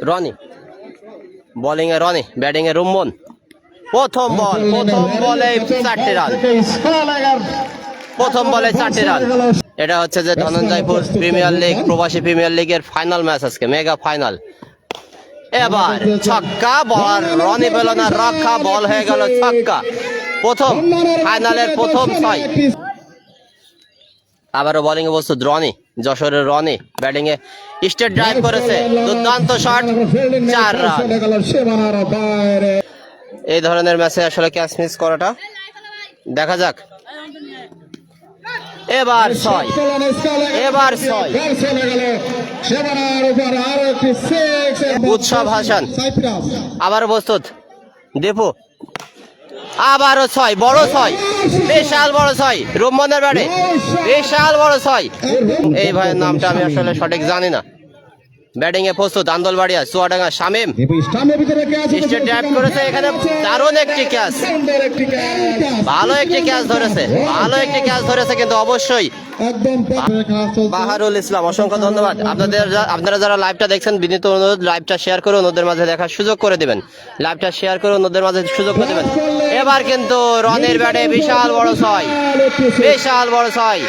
Roni, bowling এ Roni, batting এ রুম্মন। প্রথম বলে 4টি রান, প্রথম বলে 4টি রান। এটা হচ্ছে যে ধনঞ্জয়পুর প্রিমিয়ার লিগ, প্রবাসী প্রিমিয়ার লিগের ফাইনাল ম্যাচ আজকে, মেগা ফাইনাল। এবার ছক্কা, বল রনি পেল না রক্ষা, বল হয়ে গেল ছক্কা। প্রথম ফাইনালের প্রথম 6। আবারও বোলিং এ প্রস্তুত রনি, যশোরের রনি, ব্যাটিং এ স্টেট ড্রাইভ করেছে, দুর্দান্ত শট, 4 রান। এই ধরনের ম্যাচে আসলে ক্যাচ মিস করাটা, দেখা যাক। এবার 6, এবার 6। উৎসব হাসান আবারও প্রস্তুত, দীপু আবারও 6, বড় 6, বিশাল বড় 6, রুম্মনের ব্যাটে বিশাল বড় 6। এই ভাইয়ের নামটা আমি আসলে সঠিক জানি না। ব্যাটিং এ প্রস্তুত আন্দোলবাড়িয়া, চুয়াডাঙ্গা শামীম, স্টেট ড্রাইভ করেছে, এখানে দারুণ একটি ক্যাচ, ভালো একটি ক্যাচ ধরেছে, ভালো একটি ক্যাচ ধরেছে, কিন্তু অবশ্যই বাহারুল ইসলাম, অসংখ্য ধন্যবাদ। আপনারা যারা লাইভটা দেখছেন, বিনীত অনুরোধ লাইভটা শেয়ার করে অন্যদের মাঝে দেখার সুযোগ করে দিবেন, লাইভটা শেয়ার করে অন্যদের মাঝে সুযোগ করে দিবেন। এবার কিন্তু রনির ব্যাটে বিশাল বড় 6, বিশাল বড় 6।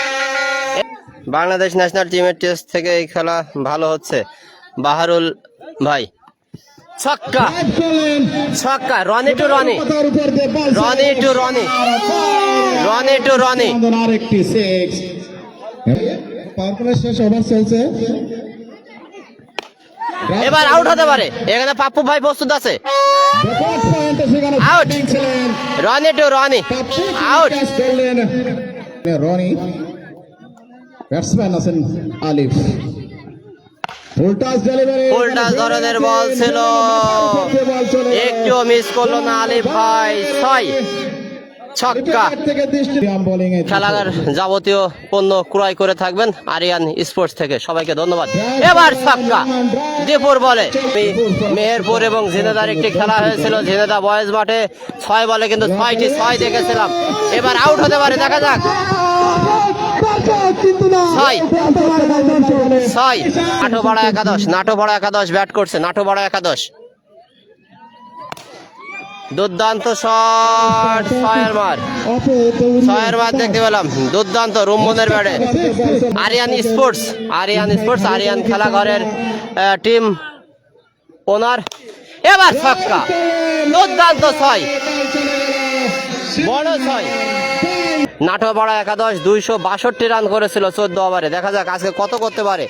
বাংলাদেশ ন্যাশনাল টিমের টেস্ট থেকে এই খেলা ভালো হচ্ছে। বাহারুল ভাই, ছক্কা, ছক্কা, Roni to Roni, Roni to Roni, Roni to Roni. এবার আউট হতে পারে, এখানে পাপ্পু ভাই প্রস্তুত আছে। Out, Roni to Roni, out. Roni batsman আছেন আলিফ, উল্টাস ধরনের বল ছিল, একটুও মিস করলো না আলিফ ভাই। 6, ছক্কা। খেলার যাবতীয় পণ্য ক্রয় করে থাকবেন আরিয়ান স্পোর্টস থেকে, সবাইকে ধন্যবাদ। এবার ছক্কা, দীপুর বলে। মেহেরপুর এবং ঝিনেদার একটি খেলা হয়েছিল, ঝিনেদা বয়েজ মাঠে 6 বলে কিন্তু 6টি 6 দেখেছিলাম। এবার আউট হতে পারে, দেখা যাক। 6, 6, নাটোপাড়া একাদশ, নাটোপাড়া একাদশ ব্যাট করছে, নাটোপাড়া একাদশ। দুর্দান্ত শট, 6 মার, 6 মার দেখতে পেলাম, দুর্দান্ত রুম্মনের ব্যাটে। আরিয়ান স্পোর্টস, আরিয়ান স্পোর্টস, আরিয়ান খেলাঘরের টিম ওনার। এবার ছক্কা, দুর্দান্ত 6, বড় 6। নাটোপাড়া একাদশ 262 রান করেছিল 14 ওভারে, দেখা যাক আজকে কত করতে পারে।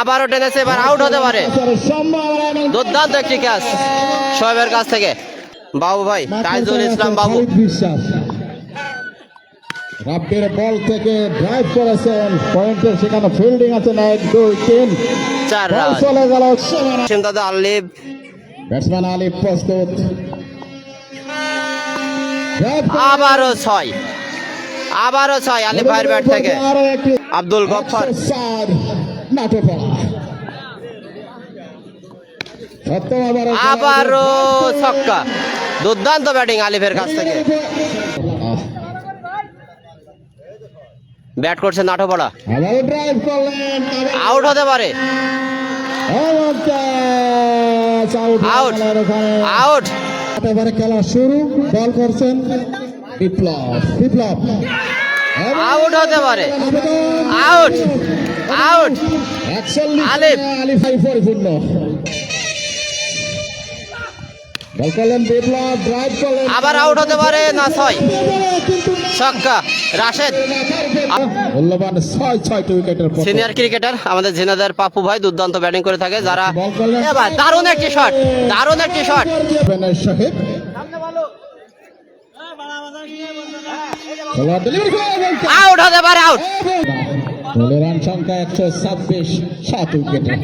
আবারও টেনেছে, এবার আউট হতে পারে। দুর্দান্ত একটি ক্যাচ শোয়েবের কাছ থেকে। বাবু ভাই, তাইজুল ইসলাম বাবু, রাব্বির বল থেকে ড্রাইভ করেছেন, পয়েন্টের সেখানে ফিল্ডিং আছে, 1 2 3 4 রান চলে গেল। দাদা আলিফ, ব্যাটসম্যান আলিফ প্রস্তুত, আবারও 6, আবারও 6 আলিফ ভাইয়ের ব্যাট থেকে। আব্দুল গফফার, আবারও ছক্কা, দুর্দান্ত ব্যাটিং আলিফের কাছ থেকে। ব্যাট করছে নাটোপাড়া, আউট হতে পারে, আউট, আউট। খেলা শুরু, বল করছেন বিপ্লব, বিপ্লব আউট হতে পারে, আউট, আউট। আলিফ, আলিফ পরিপূর্ণ বল করলেন বিপ্লব, ড্রাইভ করলেন, আবার আউট হতে পারে না। 6, ছক্কা, রাশেদ। মূল্যবান 6 উইকেটের পর সিনিয়র ক্রিকেটার আমাদের ঝিনাইদহের পাপ্পু ভাই দুর্দান্ত ব্যাটিং করে থাকে, যারা। এবার দারুণ একটি শট, দারুণ একটি শট। আউট হতে পারে, আউট। দলের রান সংখ্যা 126, 7 উইকেটে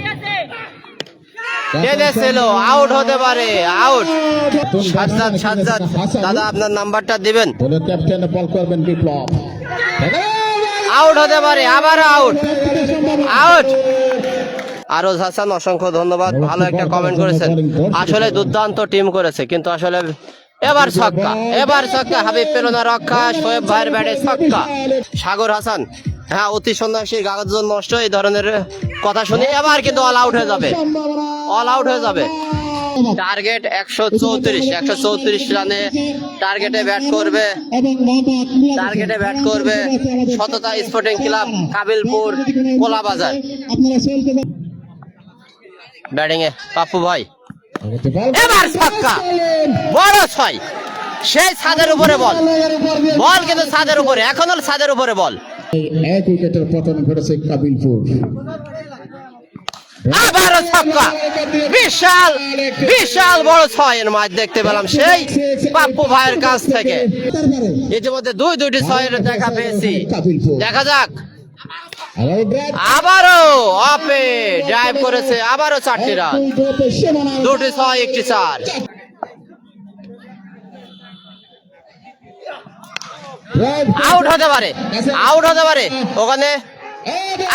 টেনেছিল, আউট হতে পারে, আউট। সাজ্জাদ, সাজ্জাদ দাদা আপনার নাম্বারটা দিবেন। দলের ক্যাপ্টেন বল করবেন বিপ্লব, আউট হতে পারে, আবার আউট, আউট। আরজ হাসান, অসংখ্য ধন্যবাদ, ভালো একটা কমেন্ট করেছেন। আসলে দুর্দান্ত টিম করেছে, কিন্তু আসলে এবার ছক্কা, এবার ছক্কা, হাবিব পেল না রক্ষা, শোয়েব ভাইয়ের ব্যাটে ছক্কা। সাগর হাসান, হ্যাঁ, অতি সন্ন্যাসীর কাগজ নষ্ট, এই ধরনের কথা শুনি। এবার কিন্তু অল আউট হয়ে যাবে, অল আউট হয়ে যাবে। টার্গেট 134 রানে টার্গেটে ব্যাট করবে, টার্গেটে ব্যাট করবে সততা স্পোর্টিং ক্লাব কাবিলপুর কোলাবাজার। ব্যাটিং এ পাপ্পু ভাই, এবার ছক্কা, বড় ছয়, সেই ছাদের উপরে বল, বল কিন্তু ছাদের উপরে, এখনো ছাদের উপরে বল। এক উইকেটের পতন ঘটেছে কাবিলপুর। আবারও ছক্কা, বিশাল বিশাল বড় ছয়ের মাছ দেখতে পেলাম সেই পাপ্পু ভাইয়ের কাছ থেকে। ইতিমধ্যে দুইটি ছয়ের দেখা পেয়েছি, দেখা যাক। আবারও অফে ড্রাইভ করেছে, আবারও 4টি রান, 2টি 6 1টি 4। আউট হতে পারে, আউট হতে পারে ওখানে,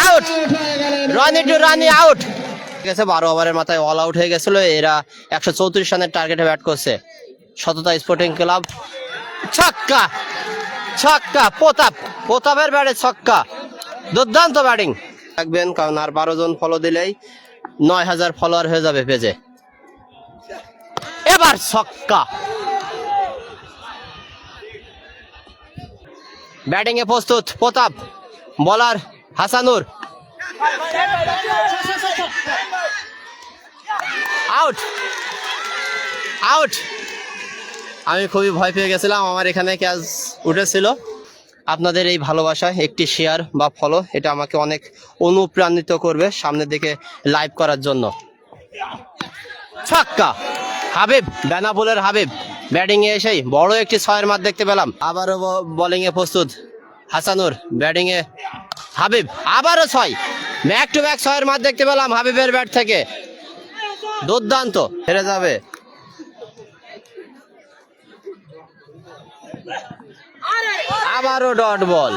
আউট, রানি টু রানি আউট। ঠিক আছে, 12 ওভারের মাথায় অল আউট হয়ে গেছিল। এরা 134 রানের টার্গেটে ব্যাট করছে সততা স্পোর্টিং ক্লাব। ছক্কা, ছক্কা, প্রতাপের ব্যাটে ছক্কা, দুর্দান্ত ব্যাটিং। থাকবেন, কারণ আর 12 জন ফলো দিলেই 9000 ফলোয়ার হয়ে যাবে পেজে। এবার ছক্কা, ব্যাটিং এ প্রস্তুত প্রতাপ, বলার হাসানুর। Out, out. আমি খুবই ভয় পেয়ে গেছিলাম, আমার এখানে ক্যাচ উঠেছিল। আপনাদের এই ভালোবাসা, একটি শেয়ার বা ফলো, এটা আমাকে অনেক অনুপ্রাণিত করবে সামনের দিকে লাইভ করার জন্য। ছক্কা, হাবিব, বেনাপুলের হাবিব ব্যাটিং এ এসেই বড় একটি 6-এর মাঠ দেখতে পেলাম। আবারও বোলিং এ প্রস্তুত হাসানুর, ব্যাটিং এ হাবিব, আবারও 6, ব্যাক টু ব্যাক 6-এর মাঠ দেখতে পেলাম হাবিবের ব্যাট থেকে। দুর্দান্ত, হেরে যাবে। আবারও ডট বল,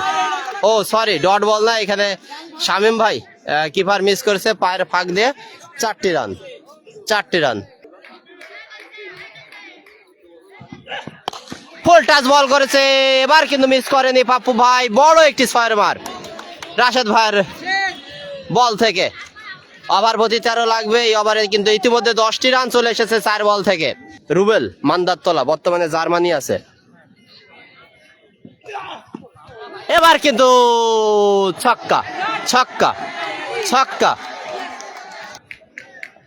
ও সরি, ডট বল না, এখানে শামিম ভাই কিপার মিস করেছে, পায়ের ফাঁক দিয়ে। 4টি রান, 4টি রান। ফুল টাচ বল করেছে, এবার কিন্তু মিস করেনি পাপ্পু ভাই, বড় একটি 6-এর মার রাশেদ ভাইয়ের বল থেকে। ওভার প্রতি 13 লাগবে, এই ওভারে কিন্তু ইতিমধ্যে 10টি রান চলে এসেছে 4 বল থেকে। রুবেল মান্দারতলা, বর্তমানে জার্মানি আছে। এবার কিন্তু ছক্কা, ছক্কা, ছক্কা।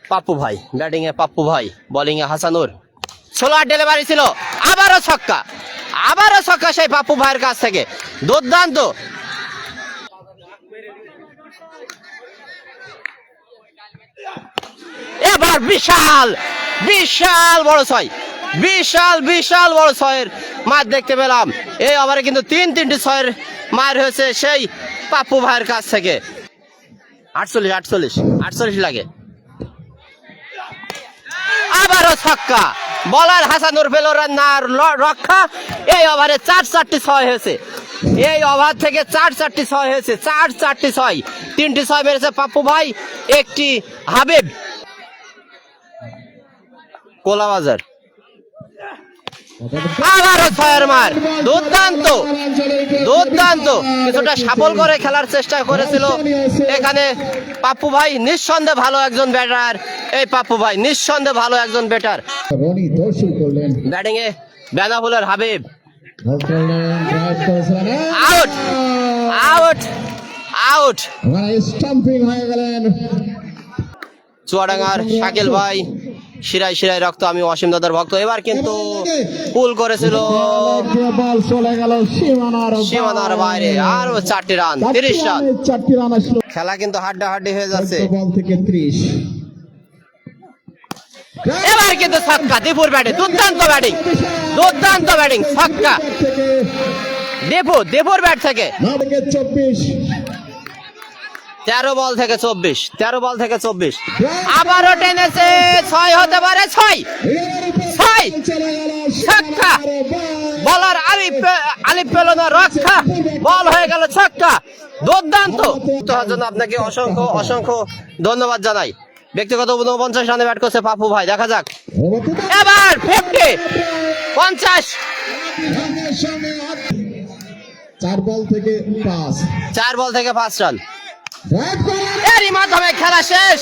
পাপ্পু ভাই, ব্যাটিং এ পাপ্পু ভাই, বোলিং এ হাসানুর। 16 ডেলিভারি ছিল, আবারও ছক্কা, আবারও ছক্কা সেই পাপ্পু ভাইয়ের কাছ থেকে। দুর্দান্ত। এবার বিশাল বিশাল বড় 6, বিশাল বিশাল বড় 6-এর মার দেখতে পেলাম। এই ওভারে কিন্তু 3টি 6-এর মার হয়েছে সেই পাপ্পু ভাইয়ের কাছ থেকে। 48 লাগে। আবারও ছক্কা, বলার হাসানুর পেল না রক্ষা। এই ওভারে 4টি 6 হয়েছে, এই ওভার থেকে 4টি 6 হয়েছে, 4টি 6, 3টি 6 মেরেছে পাপ্পু ভাই, 1টি হাবিব কোলাবাজার। আবারও 6-এর মার, দুর্দান্ত, দুর্দান্ত। কিছুটা সাফল করে খেলার চেষ্টা করেছিল এখানে পাপ্পু ভাই। নিঃসন্দেহে ভালো একজন ব্যাটার, এই পাপ্পু ভাই নিঃসন্দেহে ভালো একজন ব্যাটার। ব্যাটিং এ বেনাপুলের Habib, out, out, out. Stumping হয়ে গেলেন চুয়াডাঙ্গার শাকিল ভাই, শিরায় শিরায় রক্ত, আমি অসীম দাদার ভক্ত। এবার কিন্তু পুল করেছিল, বল চলে গেল সীমানার বাইরে। আরো 4টি রান, 30 রান। 4টি রান আসলো, খেলা কিন্তু হাড্ডাহাড্ডি হয়ে যাচ্ছে। বল থেকে 30। এবার কিন্তু ছক্কা, দীপুর ব্যাটে দুর্দান্ত ব্যাটিং, দুর্দান্ত ব্যাটিং, ছক্কা দীপুর ব্যাট থেকে। 24, 13 বল থেকে 24, 13 বল থেকে 24। আবারও টেনেছে, 6 হতে পারে, 6, ছক্কা। বলার আলিফ পেল না রক্ষা, বল হয়ে গেল ছক্কা। দুর্দান্ত। তার জন্য আপনাকে অসংখ্য অসংখ্য ধন্যবাদ জানাই। ব্যক্তিগত 49 রানে ব্যাট করছে পাপ্পু ভাই, দেখা যাক। এবার 50, 4 বল থেকে 5 4 বল থেকে 5 রান। ড্রাইভ করা এরই মাধ্যমে খেলা শেষ।